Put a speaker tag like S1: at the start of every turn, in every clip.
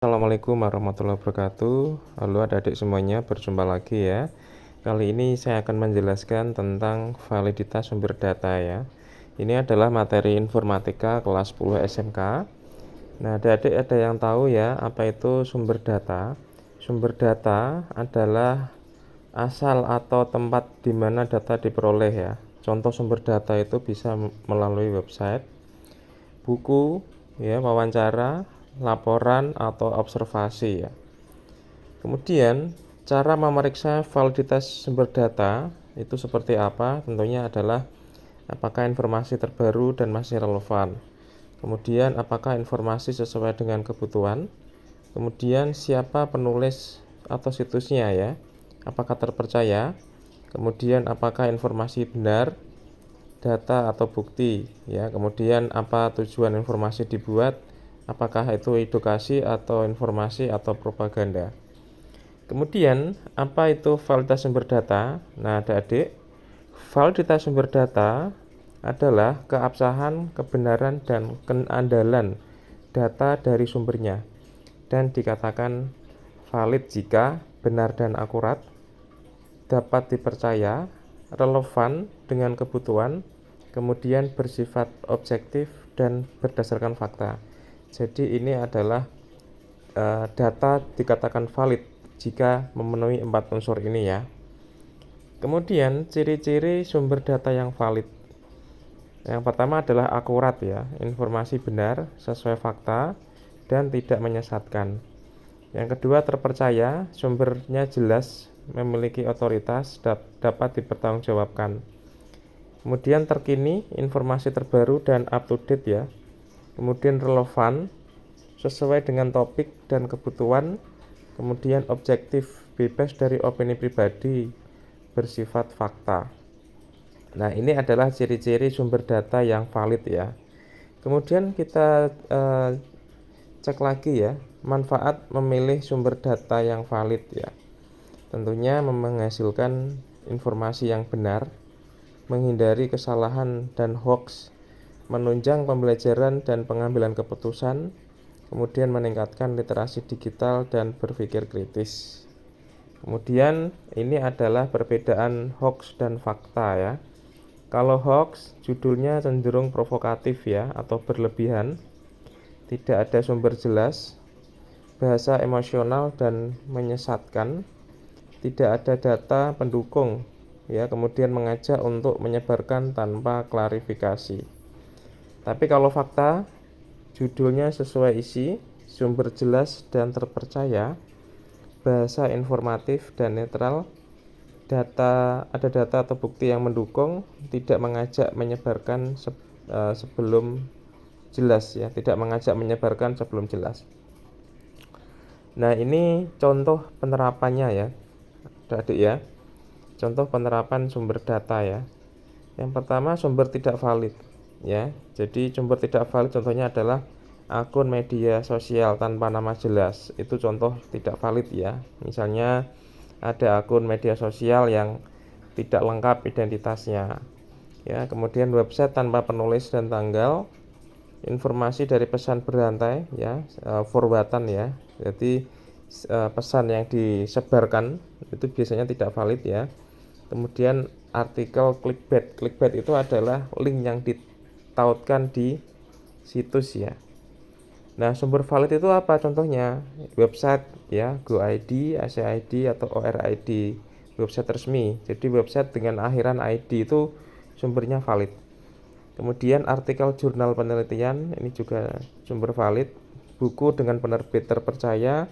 S1: Assalamualaikum warahmatullahi wabarakatuh. Halo adik-adik semuanya, berjumpa lagi ya. Kali ini saya akan menjelaskan tentang validitas sumber data ya. Ini adalah materi informatika kelas 10 SMK. Nah, adik-adik ada yang tahu ya apa itu sumber data? Sumber data adalah asal atau tempat di mana data diperoleh ya. Contoh sumber data itu bisa melalui website, buku, ya, wawancara, laporan atau observasi ya. Kemudian cara memeriksa validitas sumber data itu seperti apa? Tentunya adalah apakah informasi terbaru dan masih relevan. Kemudian apakah informasi sesuai dengan kebutuhan. Kemudian siapa penulis atau situsnya ya. Apakah terpercaya. Kemudian apakah informasi benar, data atau bukti ya. Kemudian apa tujuan informasi dibuat, apakah itu edukasi atau informasi atau propaganda. Kemudian apa itu validitas sumber data? Nah, adik-adik, validitas sumber data adalah keabsahan, kebenaran dan keandalan data dari sumbernya dan dikatakan valid jika benar dan akurat, dapat dipercaya, relevan dengan kebutuhan, kemudian bersifat objektif dan berdasarkan fakta. Jadi ini adalah data dikatakan valid jika memenuhi 4 unsur ini ya. Kemudian ciri-ciri sumber data yang valid. Yang pertama adalah akurat ya, informasi benar, sesuai fakta, dan tidak menyesatkan. Yang kedua terpercaya, sumbernya jelas, memiliki otoritas, dapat dipertanggungjawabkan. Kemudian terkini, informasi terbaru dan up to date ya. Kemudian relevan, sesuai dengan topik dan kebutuhan. Kemudian objektif, bebas dari opini pribadi, bersifat fakta. Nah, ini adalah ciri-ciri sumber data yang valid ya. Kemudian kita cek lagi ya, manfaat memilih sumber data yang valid ya. Tentunya menghasilkan informasi yang benar, menghindari kesalahan dan hoax, menunjang pembelajaran dan pengambilan keputusan, kemudian meningkatkan literasi digital dan berpikir kritis. Kemudian ini adalah perbedaan hoax dan fakta ya. Kalau hoax, judulnya cenderung provokatif ya atau berlebihan, tidak ada sumber jelas, bahasa emosional dan menyesatkan, tidak ada data pendukung ya, kemudian mengajak untuk menyebarkan tanpa klarifikasi. Tapi kalau fakta, judulnya sesuai isi, sumber jelas dan terpercaya, bahasa informatif dan netral, ada data atau bukti yang mendukung, tidak mengajak menyebarkan sebelum jelas ya, tidak mengajak menyebarkan sebelum jelas. Nah, ini contoh penerapannya ya, adik ya. Contoh penerapan sumber data ya. Yang pertama, sumber tidak valid ya. Jadi sumber tidak valid contohnya adalah akun media sosial tanpa nama jelas. Itu contoh tidak valid ya. Misalnya ada akun media sosial yang tidak lengkap identitasnya ya. Kemudian website tanpa penulis dan tanggal, informasi dari pesan berantai ya, forwardan ya. Jadi pesan yang disebarkan itu biasanya tidak valid ya. Kemudian artikel clickbait itu adalah link yang ditautkan di situs ya. Nah, sumber valid itu apa contohnya? Website ya, GoID, ACID atau ORID, website resmi. Jadi website dengan akhiran ID itu sumbernya valid. Kemudian artikel jurnal penelitian, ini juga sumber valid. Buku dengan penerbit terpercaya,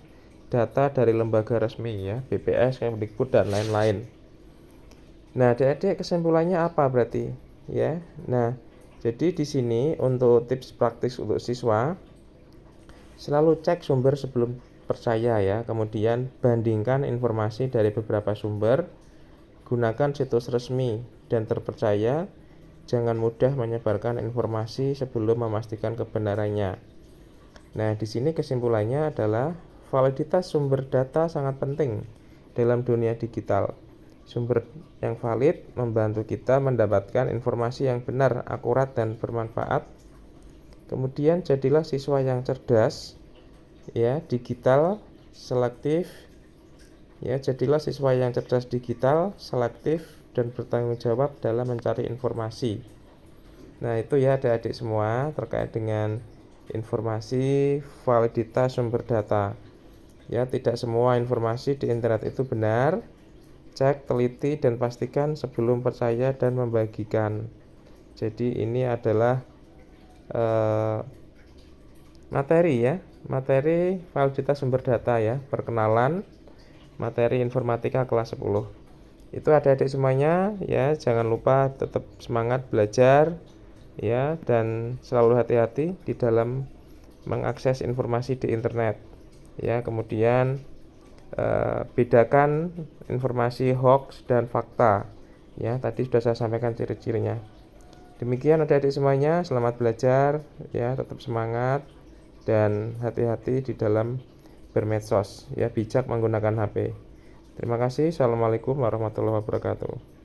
S1: data dari lembaga resmi ya, BPS, Kemdikbud dan lain-lain. Nah, adik-adik kesimpulannya apa berarti? Ya. Nah, jadi di sini untuk tips praktis untuk siswa, selalu cek sumber sebelum percaya ya. Kemudian bandingkan informasi dari beberapa sumber. Gunakan situs resmi dan terpercaya. Jangan mudah menyebarkan informasi sebelum memastikan kebenarannya. Nah, di sini kesimpulannya adalah validitas sumber data sangat penting dalam dunia digital. Sumber yang valid membantu kita mendapatkan informasi yang benar, akurat, dan bermanfaat. Kemudian jadilah siswa yang cerdas, ya, digital, selektif. Ya, jadilah siswa yang cerdas digital, selektif, dan bertanggung jawab dalam mencari informasi. Nah, itu ya adik-adik semua terkait dengan informasi validitas sumber data. Ya, tidak semua informasi di internet itu benar. Cek, teliti, dan pastikan sebelum percaya dan membagikan. Jadi ini adalah materi ya, materi validitas sumber data ya, perkenalan materi informatika kelas 10. Itu adik-adik semuanya ya, jangan lupa tetap semangat belajar ya, dan selalu hati-hati di dalam mengakses informasi di internet ya. Kemudian bedakan informasi hoax dan fakta ya, tadi sudah saya sampaikan ciri-cirinya. Demikian adik-adik semuanya, selamat belajar ya, tetap semangat dan hati-hati di dalam bermedsos ya, bijak menggunakan HP. Terima kasih. Assalamualaikum warahmatullahi wabarakatuh.